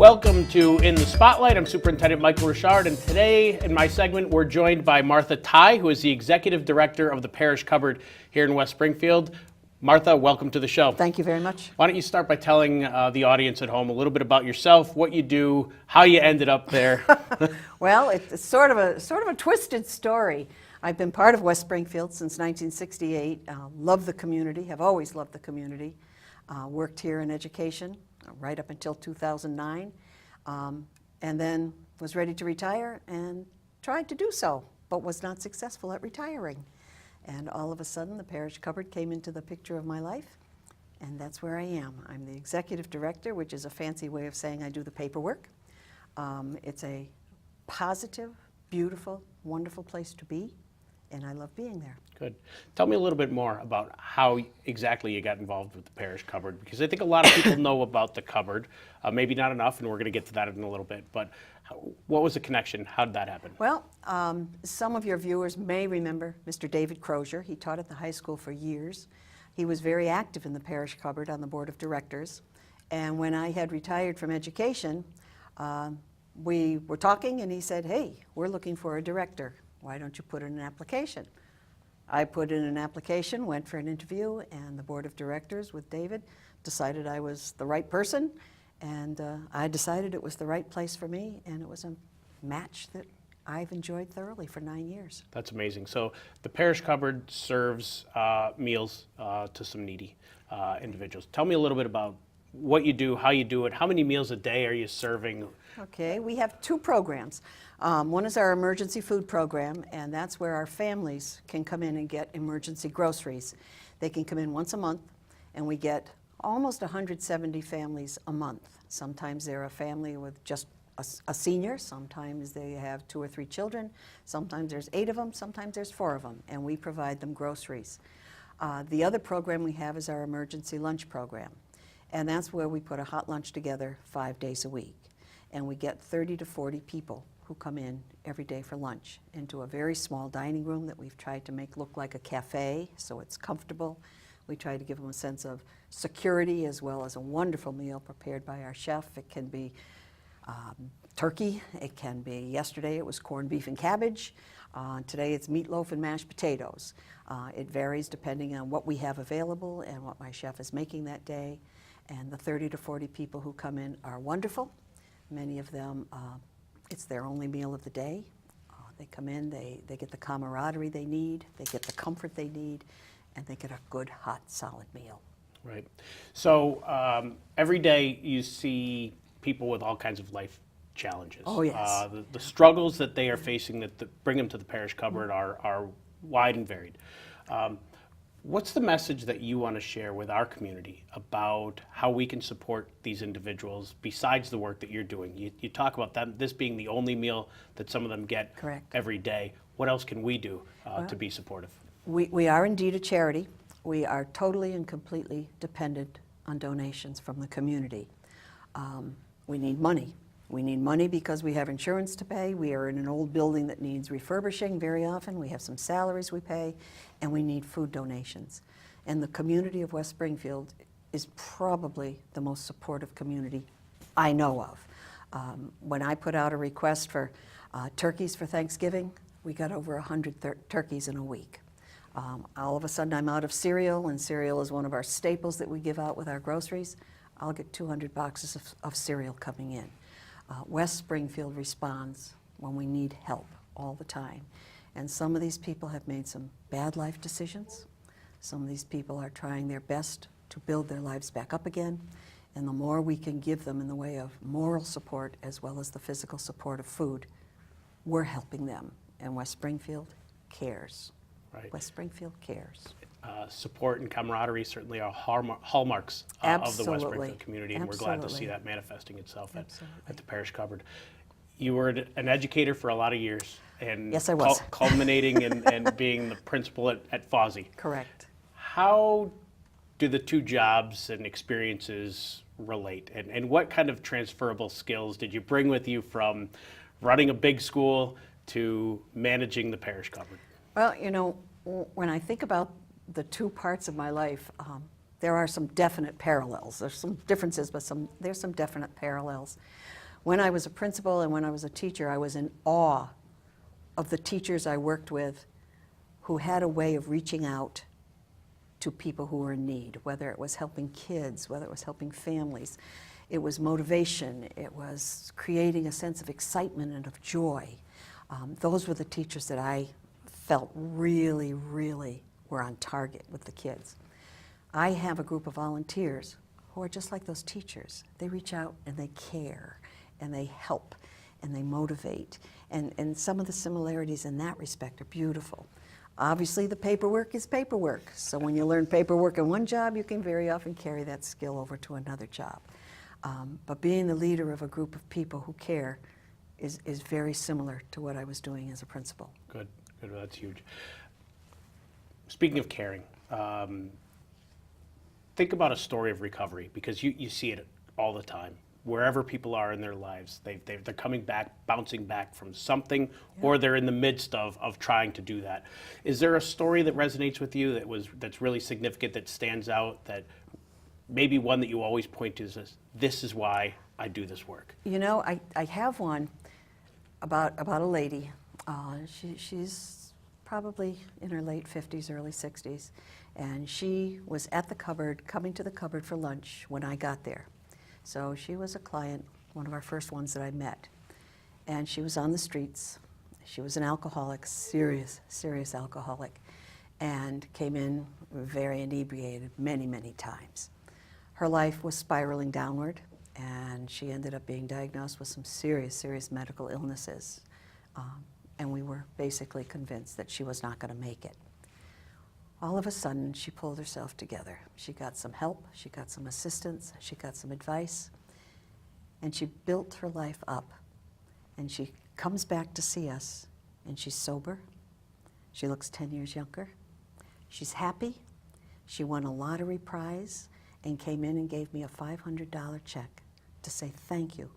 Welcome to In the Spotlight. I'm Superintendent Michael Richard, and today in my segment we're joined by Martha Tighe, who is the Executive Director of the Parish Cupboard here in West Springfield. Martha, welcome to the show. Thank you very much. Why don't you start by telling the audience at home a little bit about yourself, what you do, how you ended up there. Well, it's sort of a twisted story. I've been part of West Springfield since 1968. Love the community, have always loved the community. Worked here in education right up until 2009, and then was ready to retire and tried to do so, but was not successful at retiring. And all of a sudden, the Parish Cupboard came into the picture of my life, and that's where I am. I'm the executive director, which is a fancy way of saying I do the paperwork. It's a positive, beautiful, wonderful place to be, and I love being there. Good. Tell me a little bit more about how exactly you got involved with the Parish Cupboard, because I think a lot of people know about the cupboard, maybe not enough, and we're going to get to that in a little bit, but what was the connection? How did that happen? Well, some of your viewers may remember Mr. David Crozier. He taught at the high school for years. He was very active in the Parish Cupboard on the board of directors, and when I had retired from education, we were talking and he said, "Hey, we're looking for a director. Why don't you put in an application?" I put in an application, went for an interview, and the board of directors with David decided I was the right person, and I decided it was the right place for me, and it was a match that I've enjoyed thoroughly for 9 years. That's amazing. So the Parish Cupboard serves meals to some needy individuals. Tell me a little bit about what you do, how you do it, how many meals a day are you serving? Okay, we have two programs. One is our emergency food program, and that's where our families can come in and get emergency groceries. They can come in once a month, and we get almost 170 families a month. Sometimes they're a family with just a senior, sometimes they have 2 or 3 children, sometimes there's 8 of them, sometimes there's 4 of them, and we provide them groceries. The other program we have is our emergency lunch program, and that's where we put a hot lunch together 5 days a week. And we get 30 to 40 people who come in every day for lunch into a very small dining room that we've tried to make look like a cafe, so it's comfortable. We try to give them a sense of security as well as a wonderful meal prepared by our chef. It can be turkey, it can be, yesterday it was corned beef and cabbage, today it's meatloaf and mashed potatoes. It varies depending on what we have available and what my chef is making that day. And the 30 to 40 people who come in are wonderful. Many of them, it's their only meal of the day. They come in, they get the camaraderie they need, they get the comfort they need, and they get a good, hot, solid meal. Right. So every day you see people with all kinds of life challenges. Oh, yes. The struggles that they are facing that bring them to the Parish Cupboard are wide and varied. What's the message that you want to share with our community about how we can support these individuals besides the work that you're doing? You talk about that, this being the only meal that some of them get Correct. every day. What else can we do to be supportive? We are indeed a charity. We are totally and completely dependent on donations from the community. We need money. We need money because we have insurance to pay. We are in an old building that needs refurbishing very often. We have some salaries we pay, and we need food donations. And the community of West Springfield is probably the most supportive community I know of. When I put out a request for turkeys for Thanksgiving, we got over 100 turkeys in a week. All of a sudden I'm out of cereal, and cereal is one of our staples that we give out with our groceries. I'll get 200 boxes of cereal coming in. West Springfield responds when we need help all the time. And some of these people have made some bad life decisions. Some of these people are trying their best to build their lives back up again. And the more we can give them in the way of moral support as well as the physical support of food, we're helping them. And West Springfield cares. Right. West Springfield cares. Support and camaraderie certainly are hallmarks of the West Absolutely. Springfield community, and we're glad to see Absolutely. that manifesting itself at Absolutely. the Parish Cupboard. You were an educator for a lot of years, and Yes, I was. Culminating and being the principal at Fawsey. Correct. How do the two jobs and experiences relate, and what kind of transferable skills did you bring with you from running a big school to managing the Parish Cupboard? Well, you know, when I think about the two parts of my life, there are some definite parallels. There's some differences, but there's some definite parallels. When I was a principal and when I was a teacher, I was in awe of the teachers I worked with who had a way of reaching out to people who were in need, whether it was helping kids, whether it was helping families. It was motivation. It was creating a sense of excitement and of joy. Those were the teachers that I felt really, really were on target with the kids. I have a group of volunteers who are just like those teachers. They reach out and they care and they help and they motivate. And some of the similarities in that respect are beautiful. Obviously, the paperwork is paperwork. So when you learn paperwork in one job, you can very often carry that skill over to another job. But being the leader of a group of people who care is very similar to what I was doing as a principal. Good, good, that's huge. Speaking of caring, think about a story of recovery, because you see it all the time. Wherever people are in their lives, they're coming back, bouncing back from something, or they're in the midst of trying to do that. Is there a story that resonates with you that's really significant, that stands out, that maybe one that you always point to as, this is why I do this work? You know, I have one about a lady. She's probably in her late 50s, early 60s, and she was at the cupboard, coming to the cupboard for lunch when I got there. So she was a client, one of our first ones that I met. And she was on the streets. She was an alcoholic, serious, serious alcoholic, and came in very inebriated many, many times. Her life was spiraling downward, and she ended up being diagnosed with some serious, serious medical illnesses. And we were basically convinced that she was not going to make it. All of a sudden, she pulled herself together. She got some help, she got some assistance, she got some advice, and she built her life up. And she comes back to see us, and she's sober. She looks 10 years younger. She's happy. She won a lottery prize and came in and gave me a $500 check to say thank you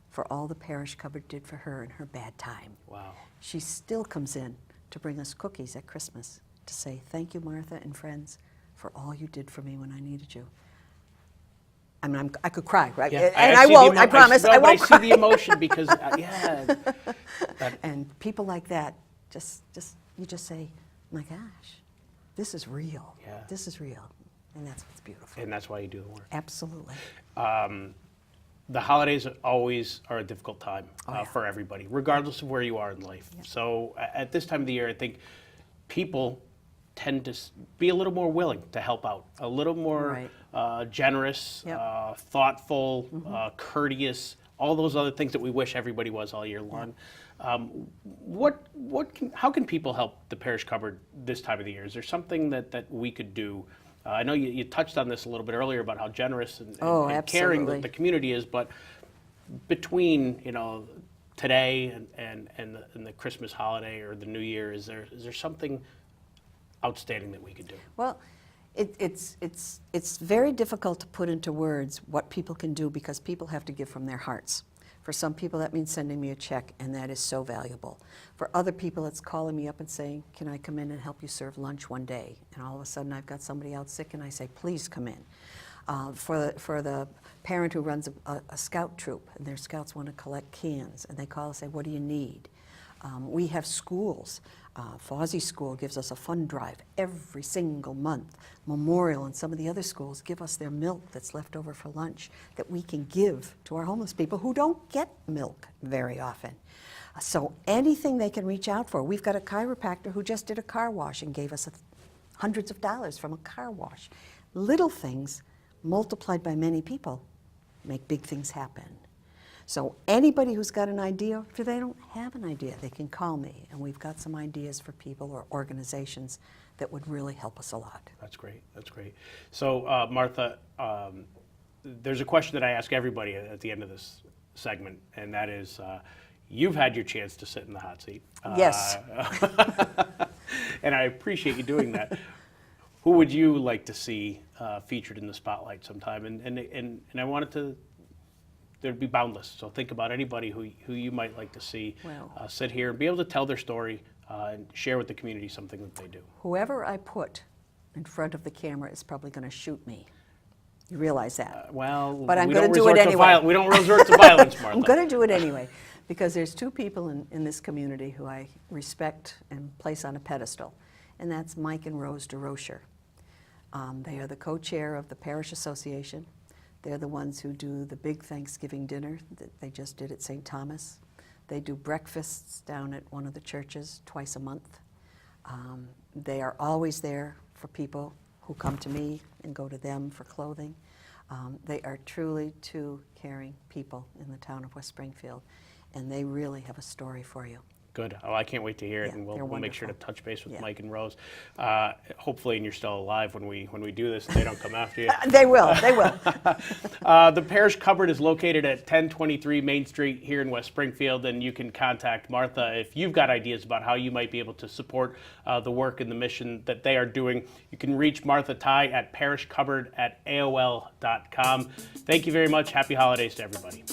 for all the parish cupboard did for her in her bad time. Wow. She still comes in to bring us cookies at Christmas, to say, thank you, Martha and friends, for all you did for me when I needed you. I mean, I could cry, right? Yeah, And I won't, I promise, I won't I cry. see the emotion because, yeah. And people like that, you just say, my gosh, this is real. Yeah. This is real. And that's what's beautiful. And that's why you do the work. Absolutely. The holidays always are a difficult time Yeah. for everybody, regardless of where you are in life. Yeah. So at this time of the year, I think people tend to be a little more willing to help out, a little more generous, Yep. thoughtful, courteous, all those other things that we wish everybody was all year long. How can people help the parish cupboard this time of the year? Is there something that we could do? I know you touched on this a little bit earlier about how generous and caring absolutely. the community is, but between today and the Christmas holiday or the New Year, is there something outstanding that we could do? Well, it's very difficult to put into words what people can do, because people have to give from their hearts. For some people, that means sending me a check, and that is so valuable. For other people, it's calling me up and saying, can I come in and help you serve lunch one day? And all of a sudden, I've got somebody out sick, and I say, please come in. For the parent who runs a scout troop, and their scouts want to collect cans, and they call and say, what do you need? We have schools. Fawsey School gives us a fund drive every single month. Memorial and some of the other schools give us their milk that's left over for lunch that we can give to our homeless people who don't get milk very often. So anything they can reach out for. We've got a chiropractor who just did a car wash and gave us hundreds of dollars from a car wash. Little things multiplied by many people make big things happen. So anybody who's got an idea, if they don't have an idea, they can call me, and we've got some ideas for people or organizations that would really help us a lot. That's great. That's great. So, Martha, there's a question that I ask everybody at the end of this segment, and that is, you've had your chance to sit in the hot seat. Yes. And I appreciate you doing that. Who would you like to see featured in the spotlight sometime? And I wanted to. There'd be boundless. So think about anybody who you might like to see sit here and be able to tell their story and share with the community something that they do. Whoever I put in front of the camera is probably going to shoot me. You realize that. Well, But I'm we gonna don't do it resort to anyway. we don't resort to violence, Martha. I'm going to do it anyway, because there's two people in this community who I respect and place on a pedestal, and that's Mike and Rose DeRocher. They are the co-chair of the Parish Association. They're the ones who do the big Thanksgiving dinner that they just did at St. Thomas. They do breakfasts down at one of the churches twice a month. They are always there for people who come to me and go to them for clothing. They are truly two caring people in the town of West Springfield, and they really have a story for you. Good. Oh, I can't wait to hear it, Yeah, and they're we'll make sure to wonderful. touch base with Yeah. Mike and Rose. Hopefully, and you're still alive when we do this, and they don't come after you. They will, they will. The parish cupboard is located at 1023 Main Street here in West Springfield, and you can contact Martha if you've got ideas about how you might be able to support the work and the mission that they are doing. You can reach Martha Ty at parishcupboard@aol.com. Thank you very much. Happy holidays to everybody.